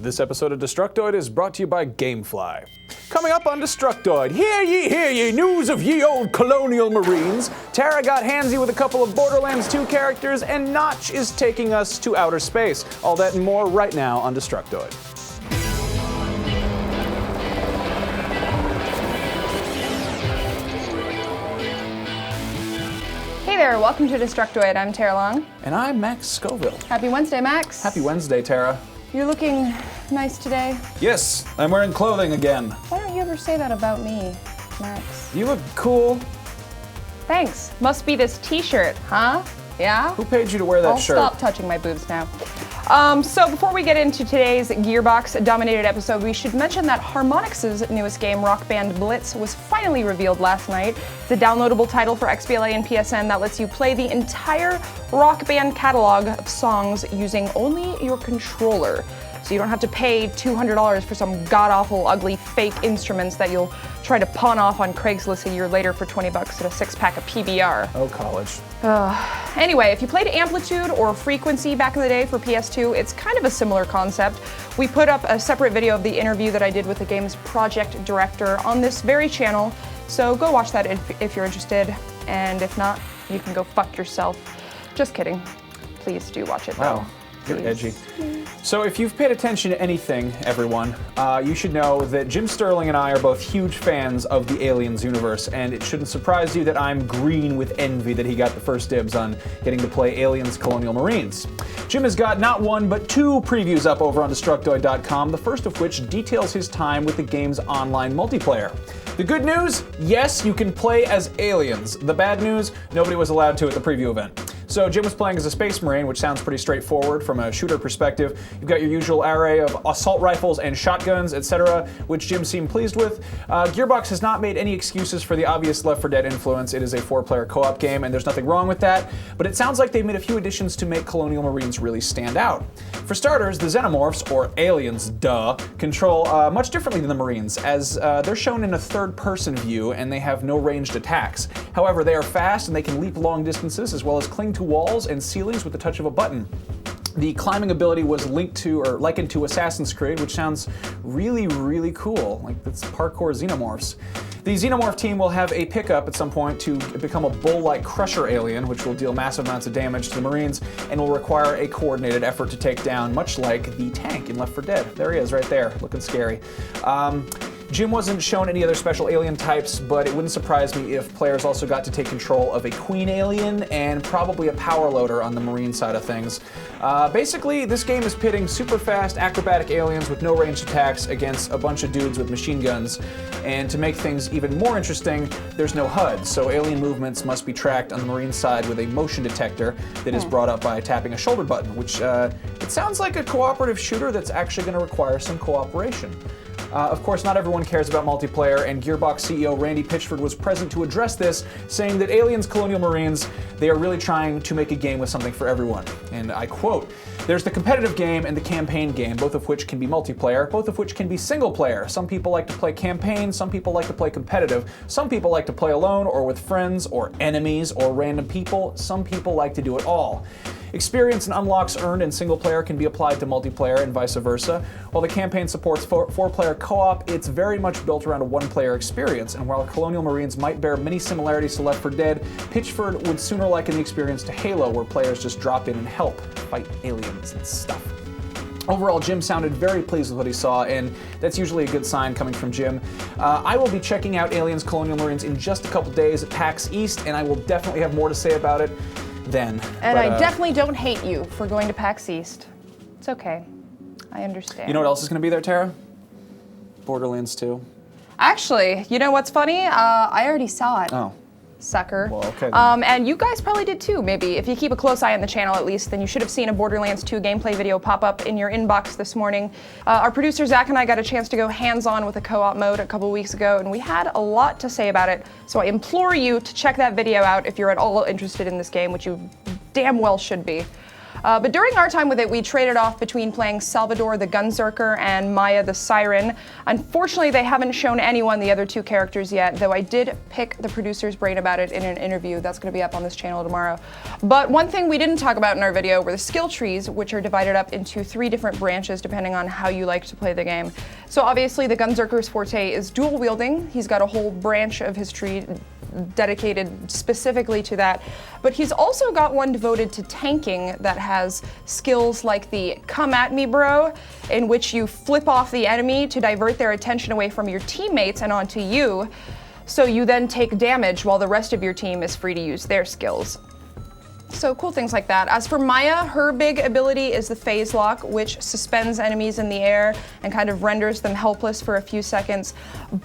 This episode of Destructoid is brought to you by Gamefly. Coming up on Destructoid, hear ye, news of ye old Colonial Marines. Tara got handsy with a couple of Borderlands 2 characters, and Notch is taking us to outer space. All that and more right now on Destructoid. Hey there, welcome to Destructoid. I'm Tara Long. And I'm Max Scoville. Happy Wednesday, Max. Happy Wednesday, Tara. You're looking nice today. Yes, I'm wearing clothing again. Why don't you ever say that about me, Max? You look cool. Thanks. Must be this t-shirt, huh? Yeah? Who paid you to wear that shirt? I'll stop touching my boobs now. So before we get into today's Gearbox-dominated episode, we should mention that Harmonix's newest game, Rock Band Blitz, was finally revealed last night. It's a downloadable title for XBLA and PSN that lets you play the entire Rock Band catalog of songs using only your controller. So you don't have to pay $200 for some god-awful, ugly, fake instruments that you'll try to pawn off on Craigslist a year later for $20 at a six-pack of PBR. Oh, college. Anyway, if you played Amplitude or Frequency back in the day for PS2, it's kind of a similar concept. We put up a separate video of the interview that I did with the game's project director on this very channel, so go watch that if you're interested, and if not, you can go fuck yourself. Just kidding. Please do watch it, though. Wow. You're edgy. So if you've paid attention to anything, everyone, you should know that Jim Sterling and I are both huge fans of the Aliens universe, and it shouldn't surprise you that I'm green with envy that he got the first dibs on getting to play Aliens Colonial Marines. Jim has got not one, but two previews up over on Destructoid.com, the first of which details his time with the game's online multiplayer. The good news? Yes, you can play as aliens. The bad news? Nobody was allowed to at the preview event. So Jim was playing as a Space Marine, which sounds pretty straightforward from a shooter perspective. You've got your usual array of assault rifles and shotguns, etc., which Jim seemed pleased with. Gearbox has not made any excuses for the obvious Left 4 Dead influence. It is a 4-player co-op game, and there's nothing wrong with that, but it sounds like they've made a few additions to make Colonial Marines really stand out. For starters, the Xenomorphs, or aliens, control much differently than the Marines, as they're shown in a third-person view, and they have no ranged attacks. However, they are fast, and they can leap long distances, as well as cling to walls and ceilings with the touch of a button. The climbing ability was linked to, or likened to, Assassin's Creed, which sounds really, really cool. Like, it's parkour Xenomorphs. The Xenomorph team will have a pickup at some point to become a bull-like crusher alien, which will deal massive amounts of damage to the Marines and will require a coordinated effort to take down, much like the tank in Left 4 Dead. There he is, right there, looking scary. Jim wasn't shown any other special alien types, but it wouldn't surprise me if players also got to take control of a queen alien and probably a power loader on the Marine side of things. Basically, this game is pitting super fast, acrobatic aliens with no ranged attacks against a bunch of dudes with machine guns. And to make things even more interesting, there's no HUD, so alien movements must be tracked on the Marine side with a motion detector that is brought up by tapping a shoulder button, which it sounds like a cooperative shooter that's actually going to require some cooperation. Of course, not everyone cares about multiplayer, and Gearbox CEO Randy Pitchford was present to address this, saying that Aliens Colonial Marines, they are really trying to make a game with something for everyone. And I quote, "There's the competitive game and the campaign game, both of which can be multiplayer, both of which can be single player. Some people like to play campaign, some people like to play competitive, some people like to play alone or with friends or enemies or random people, some people like to do it all. Experience and unlocks earned in single player can be applied to multiplayer and vice versa. While the campaign supports 4-player co-op, it's very much built around a 1-player experience, and while Colonial Marines might bear many similarities to Left 4 Dead, Pitchford would sooner liken the experience to Halo, where players just drop in and help fight aliens and stuff." Overall, Jim sounded very pleased with what he saw, and that's usually a good sign coming from Jim. I will be checking out Aliens Colonial Marines in just a couple days at PAX East, and I will definitely have more to say about it then. And I definitely don't hate you for going to PAX East. It's okay. I understand. You know what else is going to be there, Tara? Borderlands 2. Actually, you know what's funny? I already saw it. Oh. Sucker. Well, okay then. And you guys probably did too, maybe. If you keep a close eye on the channel at least, then you should have seen a Borderlands 2 gameplay video pop up in your inbox this morning. Our producer Zach and I got a chance to go hands-on with a co-op mode a couple weeks ago, and we had a lot to say about it. So I implore you to check that video out if you're at all interested in this game, which you damn well should be. But during our time with it, we traded off between playing Salvador the Gunzerker and Maya the Siren. Unfortunately, they haven't shown anyone the other two characters yet, though I did pick the producer's brain about it in an interview that's going to be up on this channel tomorrow. But one thing we didn't talk about in our video were the skill trees, which are divided up into 3 different branches depending on how you like to play the game. So obviously the Gunzerker's forte is dual wielding. He's got a whole branch of his tree dedicated specifically to that. But he's also got one devoted to tanking that has skills like the come at me bro, in which you flip off the enemy to divert their attention away from your teammates and onto you. So you then take damage while the rest of your team is free to use their skills. So cool things like that. As for Maya, her big ability is the phase lock, which suspends enemies in the air and kind of renders them helpless for a few seconds.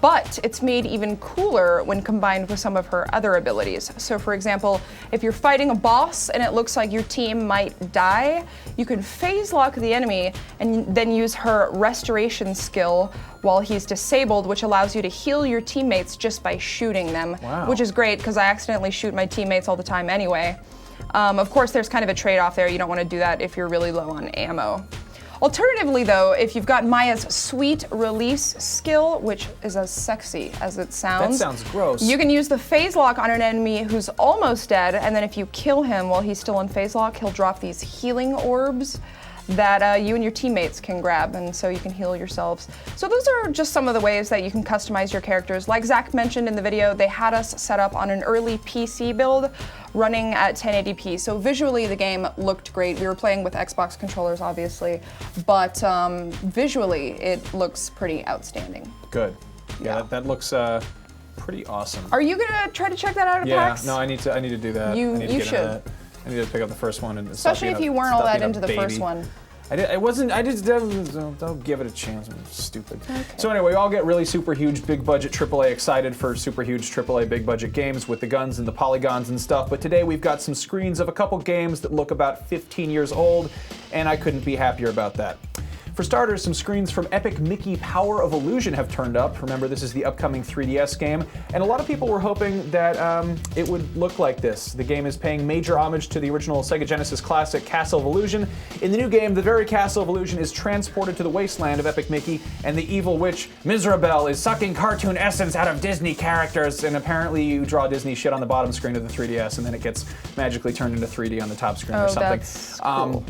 But it's made even cooler when combined with some of her other abilities. So for example, if you're fighting a boss and it looks like your team might die, you can phase lock the enemy and then use her restoration skill while he's disabled, which allows you to heal your teammates just by shooting them. Wow. Which is great because I accidentally shoot my teammates all the time anyway. Of course, there's kind of a trade-off there. You don't want to do that if you're really low on ammo. Alternatively, though, if you've got Maya's sweet release skill, which is as sexy as it sounds. That sounds gross. You can use the phase lock on an enemy who's almost dead, and then if you kill him while he's still in phase lock, he'll drop these healing orbs that you and your teammates can grab, and so you can heal yourselves. So those are just some of the ways that you can customize your characters. Like Zach mentioned in the video, they had us set up on an early PC build running at 1080p. So visually the game looked great. We were playing with Xbox controllers, obviously, but visually it looks pretty outstanding. Good. Yeah, that looks pretty awesome. Are you gonna try to check that out at PAX? No, I need to do that. You should. I need to pick up the first one, and especially if you weren't all that into the first one. Don't give it a chance. I'm stupid. Okay. So anyway, we all get really super huge, big budget AAA excited for super huge AAA big budget games with the guns and the polygons and stuff. But today we've got some screens of a couple games that look about 15 years old, and I couldn't be happier about that. For starters, some screens from Epic Mickey Power of Illusion have turned up. Remember, this is the upcoming 3DS game, and a lot of people were hoping that it would look like this. The game is paying major homage to the original Sega Genesis classic Castle of Illusion. In the new game, the very Castle of Illusion is transported to the wasteland of Epic Mickey, and the evil witch Miserabelle is sucking cartoon essence out of Disney characters, and apparently you draw Disney shit on the bottom screen of the 3DS, and then it gets magically turned into 3D on the top screen or something. That's cool.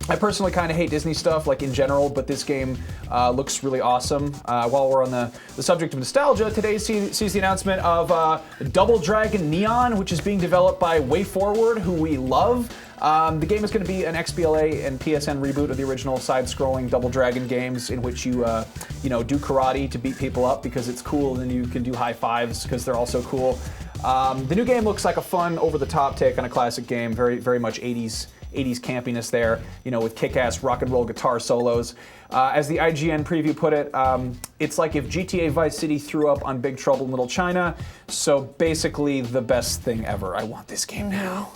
I personally kind of hate Disney stuff, like in general, but this game looks really awesome. While we're on the subject of nostalgia, today sees the announcement of Double Dragon Neon, which is being developed by WayForward, who we love. The game is going to be an XBLA and PSN reboot of the original side-scrolling Double Dragon games, in which you do karate to beat people up because it's cool, and then you can do high fives because they're also cool. The new game looks like a fun, over-the-top take on a classic game, very, very much 80s campiness there, with kick-ass rock and roll guitar solos. As the IGN preview put it, it's like if GTA Vice City threw up on Big Trouble in Little China, so basically the best thing ever. I want this game now.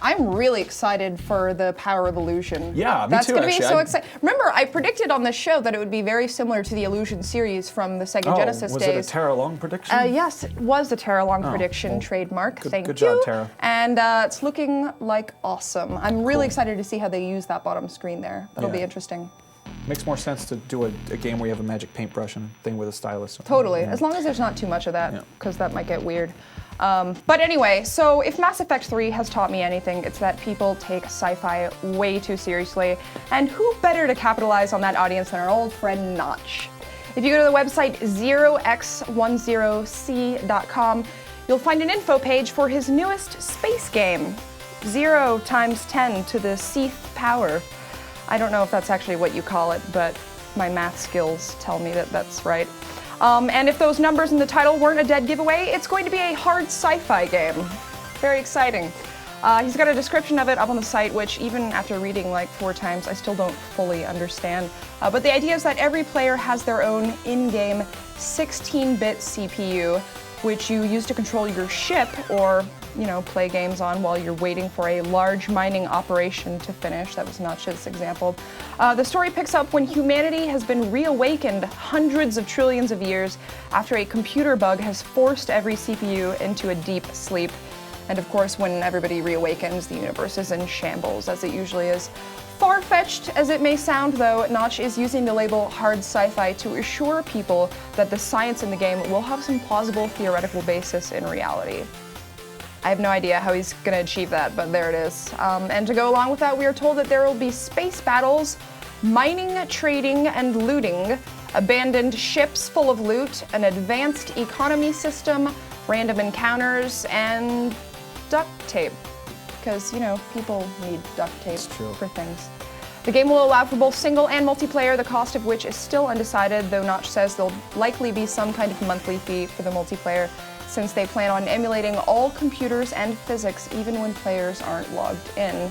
I'm really excited for the Power of Illusion. Yeah, me That's too, going to be actually. so exciting. Remember, I predicted on this show that it would be very similar to the Illusion series from the Sega Genesis was days. it a Tara Long prediction? Yes, it was a Tara Long prediction, well, trademark. Thank good you. job, Tara. And it's looking like awesome. I'm really excited to see how they use that bottom screen there. That'll be interesting. Makes more sense to do a game where you have a magic paintbrush and a thing with a stylus. Totally, as long as there's not too much of that, because that might get weird. But anyway, so if Mass Effect 3 has taught me anything, it's that people take sci-fi way too seriously, and who better to capitalize on that audience than our old friend Notch. If you go to the website 0x10c.com, you'll find an info page for his newest space game, 0 times 10 to the Cth power. I don't know if that's actually what you call it, but my math skills tell me that that's right. And if those numbers in the title weren't a dead giveaway, it's going to be a hard sci-fi game. Very exciting. He's got a description of it up on the site, which even after reading like 4 times, I still don't fully understand. But the idea is that every player has their own in-game 16-bit CPU, which you use to control your ship or play games on while you're waiting for a large mining operation to finish. That was Notch's example. The story picks up when humanity has been reawakened hundreds of trillions of years after a computer bug has forced every CPU into a deep sleep. And of course, when everybody reawakens, the universe is in shambles, as it usually is. Far-fetched as it may sound, though, Notch is using the label hard sci-fi to assure people that the science in the game will have some plausible theoretical basis in reality. I have no idea how he's going to achieve that, but there it is. And to go along with that, we are told that there will be space battles, mining, trading, and looting, abandoned ships full of loot, an advanced economy system, random encounters, and duct tape. Because, you know, people need duct tape for things. The game will allow for both single and multiplayer, the cost of which is still undecided, though Notch says there'll likely be some kind of monthly fee for the multiplayer, since they plan on emulating all computers and physics even when players aren't logged in,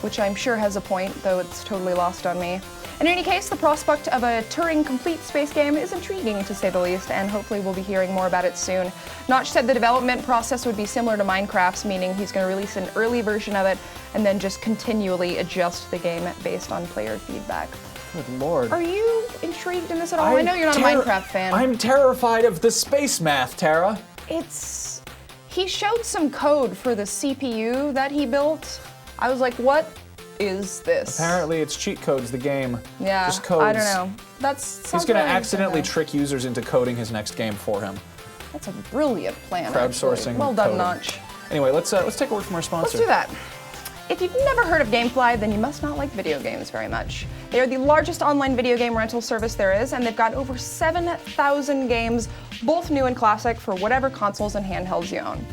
which I'm sure has a point, though it's totally lost on me. In any case, the prospect of a Turing-complete space game is intriguing, to say the least, and hopefully we'll be hearing more about it soon. Notch said the development process would be similar to Minecraft's, meaning he's going to release an early version of it and then just continually adjust the game based on player feedback. Good lord. Are you intrigued in this at all? I know you're not a Minecraft fan. I'm terrified of the space math, Tara. He showed some code for the CPU that he built. I was like, what is this? Apparently it's cheat codes, the game. Yeah, just codes. I don't know. He's going to accidentally trick users into coding his next game for him. That's a brilliant plan. Crowdsourcing. Well done, coding. Notch. Anyway, let's take a word from our sponsor. Let's do that. If you've never heard of Gamefly, then you must not like video games very much. They are the largest online video game rental service there is, and they've got over 7,000 games, both new and classic, for whatever consoles and handhelds you own.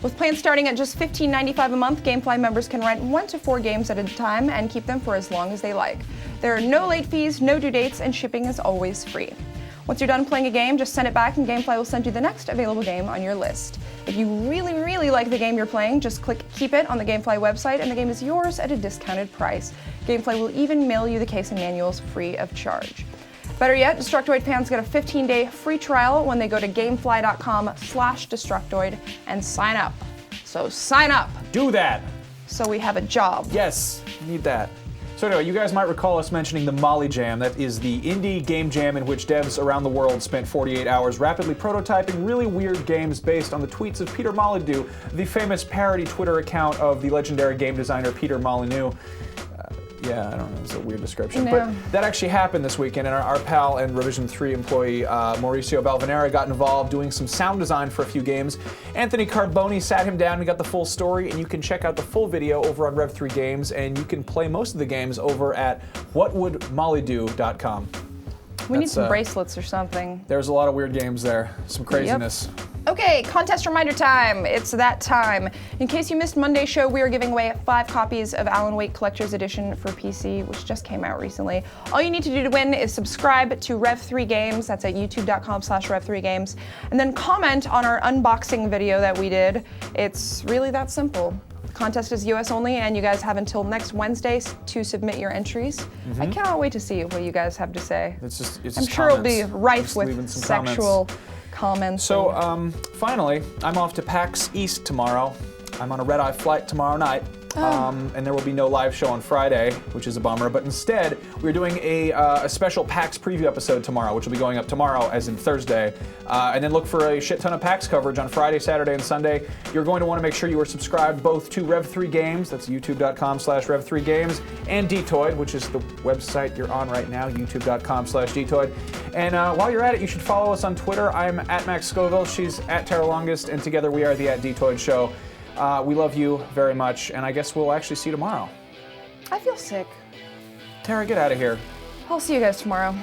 With plans starting at just $15.95 a month, Gamefly members can rent 1 to 4 games at a time and keep them for as long as they like. There are no late fees, no due dates, and shipping is always free. Once you're done playing a game, just send it back and Gamefly will send you the next available game on your list. If you really, really like the game you're playing, just click Keep It on the Gamefly website and the game is yours at a discounted price. Gamefly will even mail you the case and manuals free of charge. Better yet, Destructoid fans get a 15-day free trial when they go to gamefly.com/Destructoid and sign up. So sign up! Do that! So we have a job. Yes, need that. So anyway, you guys might recall us mentioning the Molyjam. That is the indie game jam in which devs around the world spent 48 hours rapidly prototyping really weird games based on the tweets of Peter Molyneux, the famous parody Twitter account of the legendary game designer Peter Molyneux. Yeah, I don't know, it's a weird description. No. But that actually happened this weekend, and our pal and Revision 3 employee Mauricio Balvanera got involved doing some sound design for a few games. Anthony Carboni sat him down and got the full story, and you can check out the full video over on Rev3 Games, and you can play most of the games over at whatwouldmollydo.com. We need some bracelets or something. There's a lot of weird games there, some craziness. Yep. Okay, contest reminder time. It's that time. In case you missed Monday's show, we are giving away 5 copies of Alan Wake Collector's Edition for PC, which just came out recently. All you need to do to win is subscribe to Rev3 Games. That's at youtube.com/Rev3Games. And then comment on our unboxing video that we did. It's really that simple. The contest is US only, and you guys have until next Wednesday to submit your entries. I cannot wait to see what you guys have to say. I'm sure it'll be rife with sexual comments. So, finally, I'm off to PAX East tomorrow. I'm on a red-eye flight tomorrow night. And there will be no live show on Friday, which is a bummer. But instead, we're doing a special PAX preview episode tomorrow, which will be going up tomorrow, as in Thursday. And then look for a shit ton of PAX coverage on Friday, Saturday, and Sunday. You're going to want to make sure you are subscribed both to Rev3 Games, that's youtube.com/Rev3 Games, and Dtoid, which is the website you're on right now, youtube.com/Dtoid. And while you're at it, you should follow us on Twitter. I'm at Max Scoville, she's at Tara Longest, and together we are the @Dtoid Show. We love you very much, and I guess we'll actually see you tomorrow. I feel sick. Tara, get out of here. I'll see you guys tomorrow.